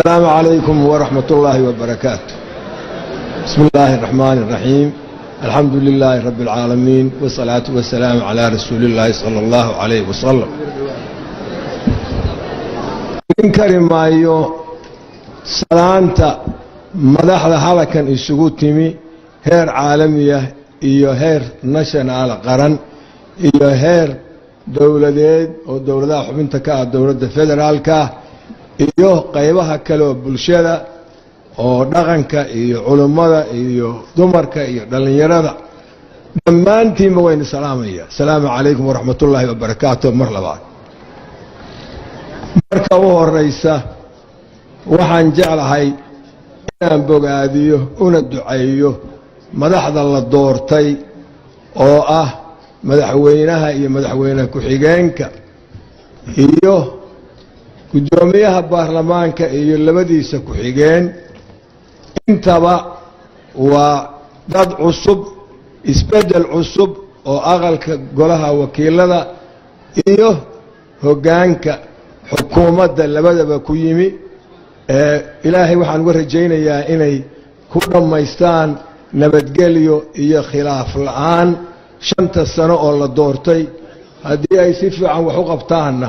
السلام عليكم ورحمة الله وبركاته. بسم الله الرحمن الرحيم. الحمد لله رب العالمين والصلاة والسلام على رسول الله صلى الله عليه وسلم. إنكر مايو سلامتا مدحدا halkan isugu timi heer caalamiya iyo heer national qaran iyo heer dawladeed oo dawladaha xubinta ka ah dawladda federaalka iyo qaybaha kale oo bulshada oo dhaqanka iyo culimada iyo dumarka iyo dhalinyarada dhammaantiin wayna salaamaya. Assalaamu calaykum waraxmatullaahi wabarakaatuh. mar labaad marka u horeysa waxaan jeclahay inaan bogaadiyo una duceeyo madaxda la doortay oo ah madaxweynaha iyo madaxweyne ku-xigeenka iyo gudoomiyaha baarlamaanka iyo labadiisa ku-xigeen. intaba waa dad cusub, isbedel cusub oo aqalka golaha wakiilada iyo hoggaanka xukuumadda labadaba ku yimi. ilaahay waxaan uga rajaynayaa inay ku dhammaystaan nabadgelyo iyo khilaaf la'aan 5 sano oo la doortay. haddii ay si fiican wax u qabtaanna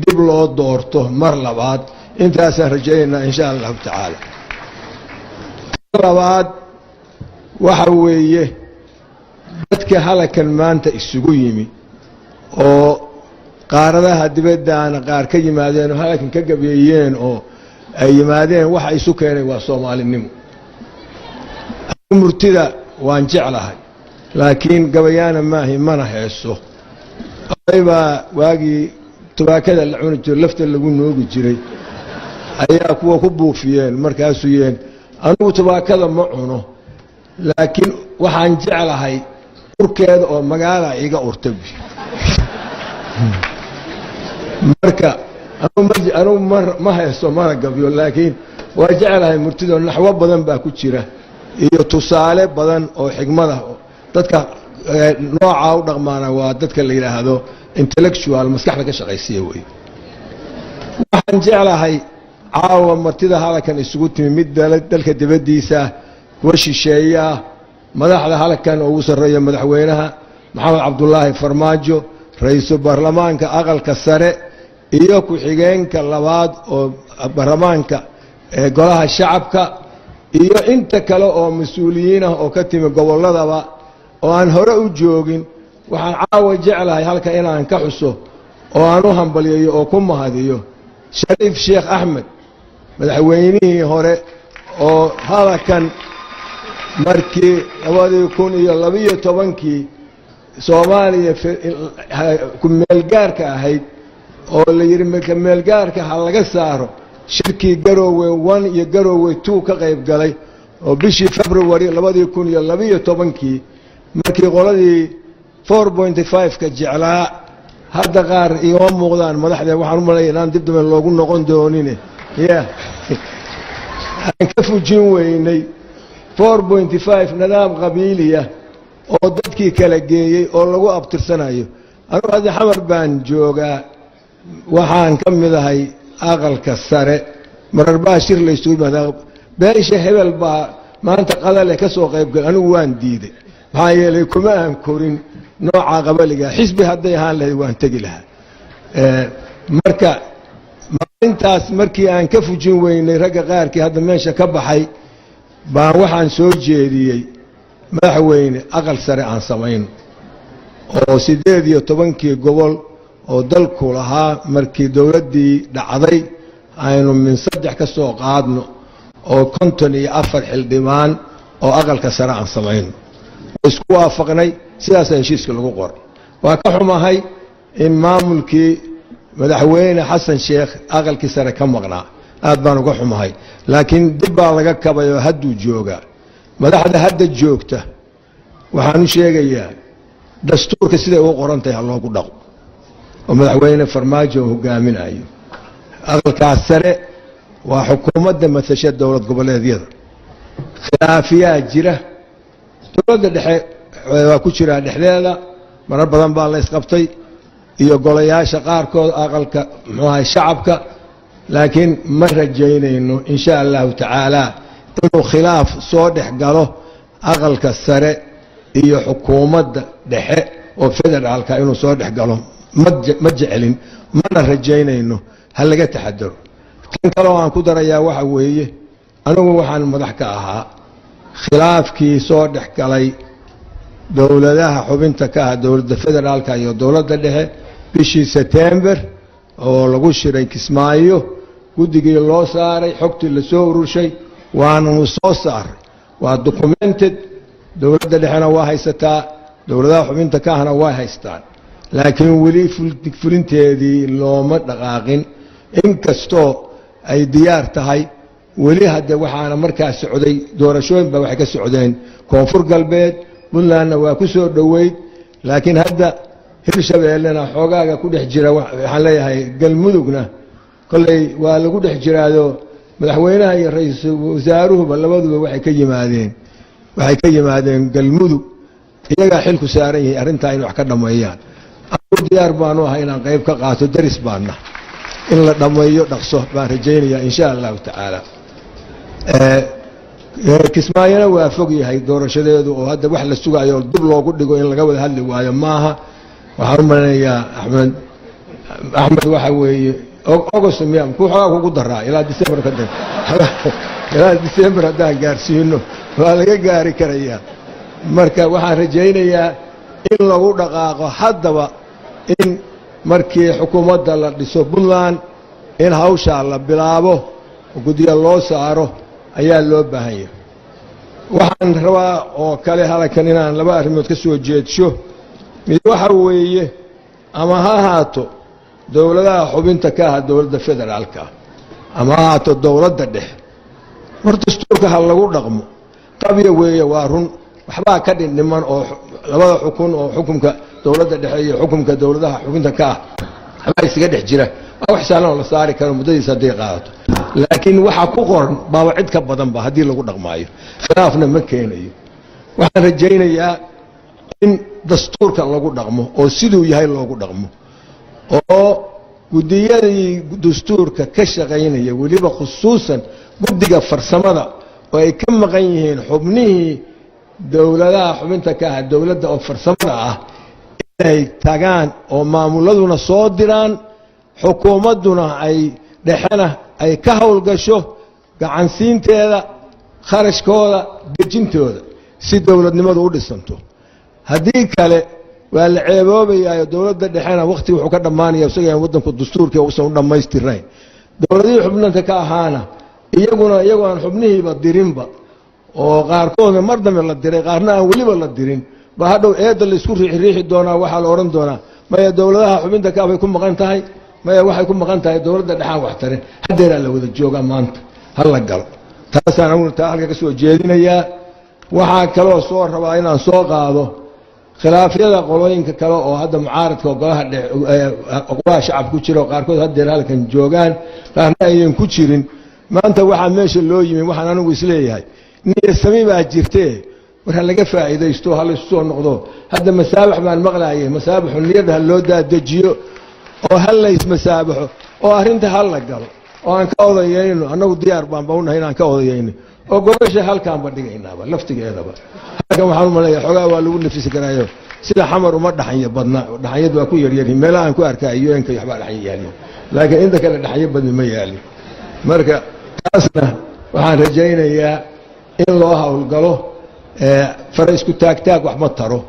dib loo doorto mar labaad. intaasaan rajaynaynaa insha allahu tacaala. labaad waxa weeye dadka halkan maanta isugu yimi oo qaaradaha dibaddaana qaar ka yimaadeen oo halkan ka gabeeyeen oo ay yimaadeen waxa isu keenay waa Soomaalinimo. murtida waan jeclahay laakiin gabayana maahi mana heeso. ayba waagi tubaakada la cuni jiray lafta lagu noogi jiray ayaa kuwa ku buufiyeen markaasuu yeen anigu tubaakada ma cuno laakiin waxaan jeclahay urkeeda oo magaala iga urtabi. marka anigu ma heeso mana gabiyo laakiin waa jeclahay murtida. naxwo badan baa ku jira iyo tusaale badan oo xigmada dadka nooca u dhaqmaana waa dadka la yiraahdo intellectual maskaxda ka shaqaysiya way. waxaan jeclahay caawa martida halkan isugu timi mid dalka dibadiisa kuwa shisheeya madaxda halkan ugu sareeya madaxweynaha Maxamed Cabdullaahi Farmaajo, ra'iisul baarlamaanka aqalka sare iyo ku-xigeenka labaad oo baarlamaanka golaha shacabka iyo inta kale oo mas'uuliyiin ah oo ka timi goboladaba oo aan hore u joogin. waxaan caawa jeclahay halka inaan ka xuso oo aan u hambaliyo oo ku mahadiyo Shariif Sheekh Axmed, madaxweynihii hore oo halkan markii 2012 Soomaaliya ku meelgaarka ahayd oo la yiri meelgaarka ha laga saaro shirkii Garowe 1 iyo Garowe 2 ka qayb galay oo bishii February 2012 markii qoladii 4.5 ka jeclaa hadda qaar iyo muuqdaan madaxda waxaan u maleeyaa inaan dib dambe loogu noqon doonin. aan ka fujin weynay 4.5 nidaam qabiiliya oo dadkii kala geeyay oo lagu abtirsanayo. anigu hadda xamar baan joogaa waxaan ka mid ahay aqalka sare marar baa shir la isugu yimaado beesha hebel baa maanta qadale ka soo qayb gal. anigu waan diiday maxaa yeelay kuma aan korin nooca qabaliga. xisbi hadday ahaan lahayd waan tegi lahaa. marka maalintaas markii aan ka fujin weynay ragga qaarkii hadda meesha ka baxay baan waxaan soo jeediyey madaxweyne aqal sare aan samayno oo 18 gobol oo dalku lahaa markii dawladdii dhacday aynu min 3 ka soo qaadno oo 54 xildhibaan oo aqalka sare aan samayno. isku waafaqnay sidaas heshiiska lagu qoray. waa ka xumahay in maamulkii madaxweyne xasan sheekh aqalkii sare ka maqnaa. aad baan uga xumahay laakiin dib baa laga kabayo hadduu joogaa. madaxda hadda joogta waxaan u sheegayaa dastuurka siday u qoran tahay ha loogu dhaqo oo madaxweyne Farmaajo hogaaminayo. aqalkaas sare waa xukuumadda matasha dowlad goboleedyada. khilaafiyaa jira dowladda dhexe waa ku jira dhexdeeda marar badan baa la isqabtay iyo golayaasha qaarkood aqalka muxuu shacabka laakiin ma rajaynayno insha allahu tacaala inuu khilaaf soo dhex galo aqalka sare iyo xukuumadda dhexe oo federaalka inuu soo dhex galo ma jecelin mana rajaynayno ha laga taxadaro. tan kaloo aan ku darayaa waxa weeye anigu waxaan madax ka ahaa khilaafkii soo dhex galay dowladaha xubinta ka ah dowladda federaalka iyo dowladda dhexe bishii September oo lagu shiray Kismaayo guddigii loo saaray xogtii la soo ururshay waanu soo saaray waa documented dowladda dhexena waa haysataa dowladaha xubinta ka ahna waa haystaan laakiin weli fulinteedii looma dhaqaaqin inkastoo ay diyaar tahay weli hadda waxaana markaas socday doorashooyin baa waxay ka socdeen koonfur galbeed Puntlandna waa ku soo dhaweyd laakiin hadda Hirshabeellena xoogaaga ku dhex jira waxaan leeyahay galmudugna kolley waa lagu dhex jiraado madaxweynaha iyo ra'iisul wasaaruhuba labaduba waxay ka yimaadeen galmudug iyaga xilku saaran yahay arrinta in wax ka dhameeyaan anigu diyaar baanu ahay inaan qayb ka qaato daris baana in la dhameeyo dhaqso baan rajaynayaa insha allahu tacaala. Kismaayana waa fog yahay doorashadeedu oo hadda wax la sugayo dib loogu dhigo in laga wada hadli waayo maaha waxaan u maleynayaa Axmed waxa weeye August miyam ku xogaa kugu daraa ilaa December ka dib ilaa December haddaan gaarsiino waa laga gaari karayaa marka waxaan rajaynayaa in lagu dhaqaaqo haddaba in markii xukuumadda la dhiso Puntland in hawsha la bilaabo guddiga loo saaro ayaa loo baahan yahay. waxaan rabaa oo kale halkan inaan laba arrimood ka soo jeedsho mid waxa weeye ama ha ahaato dowladaha xubinta ka ah dowladda federaalka ama ha ahaato dowladda dhexe horta dastuurka ha lagu dhaqmo qabya weeye waa run waxbaa ka dhiman oo labada xukun oo xukunka dowladda dhexe iyo xukunka dowladaha xubinta ka ah waxbaa isaga dhex jira wax saalan oo la saari karo muddadiisa hadday qaadato laakiin waxa ku qoran baaba cid ka badan ba haddii lagu dhaqmaayo khilaafna ma keenayo. waxaan rajaynayaa in dastuurka lagu dhaqmo oo siduu yahay loogu dhaqmo oo guddiyadii dastuurka ka shaqaynaya weliba khusuusan guddiga farsamada oo ay ka maqan yihiin xubnihii dowladaha xubinta ka ah dowladda oo farsamada ah inay tagaan oo maamuladuna soo diraan xukuumadduna ay dhexena ay ka howlgasho gacansiinteeda kharashkooda dejintooda si dowladnimadu u dhisanto. haddii kale waa la ceeboobayaa dowladda dhexena waqti wuxuu ka dhamaanaya isaga waddanku dastuurka uusan u dhamaystirnayn dowladihii xubnanta ka ahaana iyagoo aan xubnihiiba dirinba oo qaarkoodna mar dambe la diray qaarna aan weliba la dirin ba hadhow eedda la isku riixi doonaa waxaa la odhan doonaa maya dowladaha xubinta ka bay ku maqan tahay maya waxay ku maqan tahay dowladda dhexaan wax tarin haddeeraa la wada joogaa maanta ha la galo taasaan anigu taa halka ka soo jeedinayaa. waxaa kaloo soo rabaa inaan soo qaado khilaafyada qolooyinka kale oo hadda mucaaradka golaha shacab ku jira oo qaarkood haddeer halkan joogaan qaarna ayaan ku jirin maanta waxaa meesha loo yimi waxaan anigu isleeyahay niyasami baa jirtee war ha laga faa'iidaysto ha la soo noqdo hadda masaabax baan maqlaayay masaabaxu niyada ha loo daadejiyo oo ha la ismasaabaxo oo arrinta ha la galo oo aan ka odayayno annagu diyaar baan bawnahay inaan ka odayayno oo gobasha halkaanba dhigaynaaba laftigeedaba halkan waxaan u maleeyaa xogaa waa lagu nafisi karaayo sida xamar uma dhaxanya badna dhaxanyadu waa ku yaryaryihin meelaha aan ku arkayo eenka waxbaa dhaxanya yaaliyo laakiin inta kale dhaxanyo badni ma yaalin marka taasna waxaan rajaynayaa in loo howlgalo fara isku taagtaag wax ma taro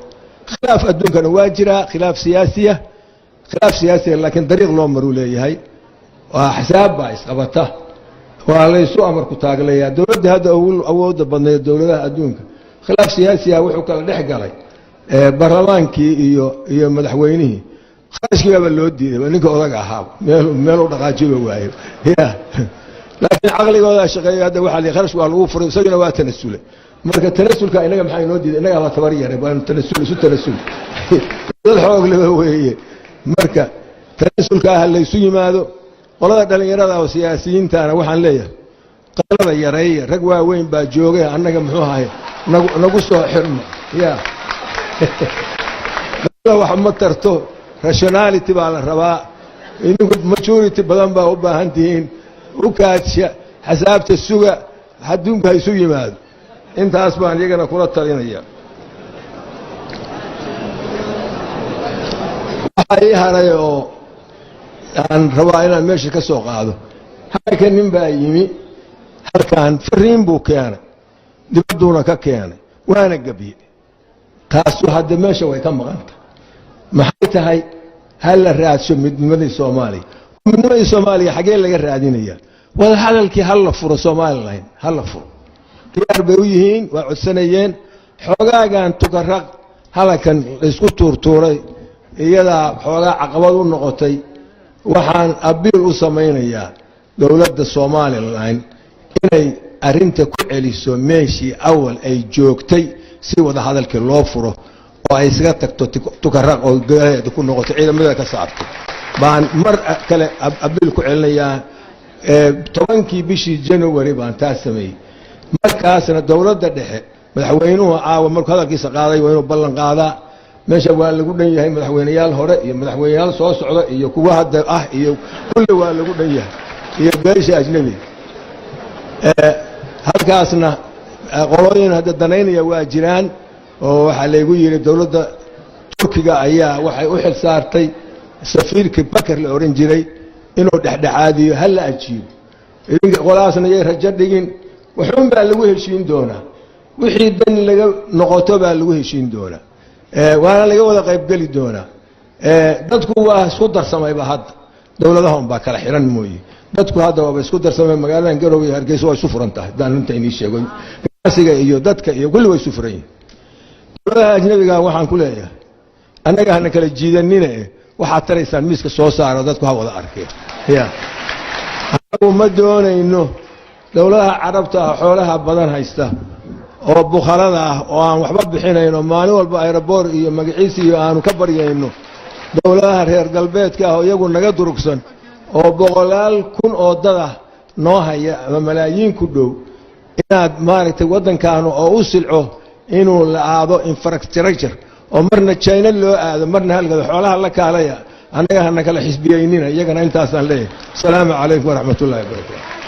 khilaaf adduunkana waa jiraa khilaaf siyaasiya laakiin dariiq loo maruu leeyahay waa xisaab baa isqabata waa laysu amar ku taaglayaa dowladda hadda awoodda badneed dowladaha adduunka khilaaf siyaasiya wuxuu kala dhex galay barlamaankii iyo madaxweynihii kharashkiibaaba loo diiday ninka odaga ahaa meel u dhaqaajiba waayo laakiin caqligooda shaqeeyo hadda waxaa la kharash waa lagu furay isaguna waa tanasulay marka tanasulka inaga maxaa inoo diiday inaga la tabar yaray baan isu tanasul dad xoog leh weeye marka tanasulka laysu yimaado qolada dhalinyarada oo siyaasiyiintaana waxaan leeyahay qalada yareeya rag waaweyn baa joogay annaga muxuu ahay nagu soo xirmo wax ma tarto rationality baa la rabaa idinku majority badan baa u baahan tihiin ukaadsha xasaabta suga adduunka ha isu yimaado intaas baan iyagana kula talinaya waxaa ii haray oo aan rabaa inaan meesha ka soo qaado halka nin baa yimi halkan fariin buu keenay dibadduuna ka keenay waana gabiye taasu hadda meesha way ka maqanta maxay tahay hal la raadsho midnimadii Soomaaliya midnimadii Soomaaliya xagee laga raadinayaa wada hadalkii hal la furo Soomaaliland hal la furo diyaar bay u yihiin waa codsanayeen xoogaagan tukaraq halakan isku tuurtuuray iyada xoogaa caqabad u noqotay waxaan abiil u samaynayaa dawladda Soomaaliland inay arinta ku celiso meeshii awal ay joogtay si wada hadalkii loo furo oo ay isaga tagto tukaraq oo gaaleed ku noqoto ciidamada ka saartay baan mar kale abiil ku celinayaa 10kii bishii January baan taas sameeyay markaasna dawladda dhexe madaxweynuhu caawa markuu hadalkiisa qaaday waa inuu ballan qaadaa meesha waa lagu dhan yahay madaxweynayaal hore iyo madaxweynayaal soo socda iyo kuwa hadda iyo kulli waa lagu dhan yahay iyo beesha ajnabi halkaasna qolooyin hadda danaynaya waa jiraan oo waxa la igu yiri dawladda Turkiga ayaa waxay u xil saartay safiirkii Bakar la oran jiray inuu dhexdhexaadiyo hal la ajiibo idinka qolaasna ay rajo dhigin wuxuun baa lagu heshiin doonaa wixii dan laga noqoto baa lagu heshiin doonaa waana laga wada qayb gali doonaa dadku waa isku darsamayba hadda dawladaha baa kala xiran mooyee dadku hadda waa isku darsamay magaalada Garowe iyo Hargeysa waa isu furan tahay daan inta inii sheego ganacsiga iyo dadka iyo kulli way isu furan yihiin dawladaha ajnabiga waxaan ku leeyahay annaga hana kala jiidanina waxaa taraysaan miiska soo saaro dadku ha wada arkeen anagu ma doonayno dawladaha carabta xoolaha badan haysta oo bukhalada ah oo aan waxba bixinayno maalin walba aeroboor iyo magaciisa iyo aanu ka baryayno dawladaha reer galbeedka ah oo iyagu naga durugsan oo boqolaal kun oo dad ah noo haya ama malaayiin ku dhow inaad maaragtay waddankaanu oo u silco inuu la aado infrastructure oo marna China loo aado marna halka xoolaha la kaalaya anaga hana kala xisbiyeynina iyagana intaas aan leeyahay salaamu calaykum wa rahmatullaahi wa barakaatuh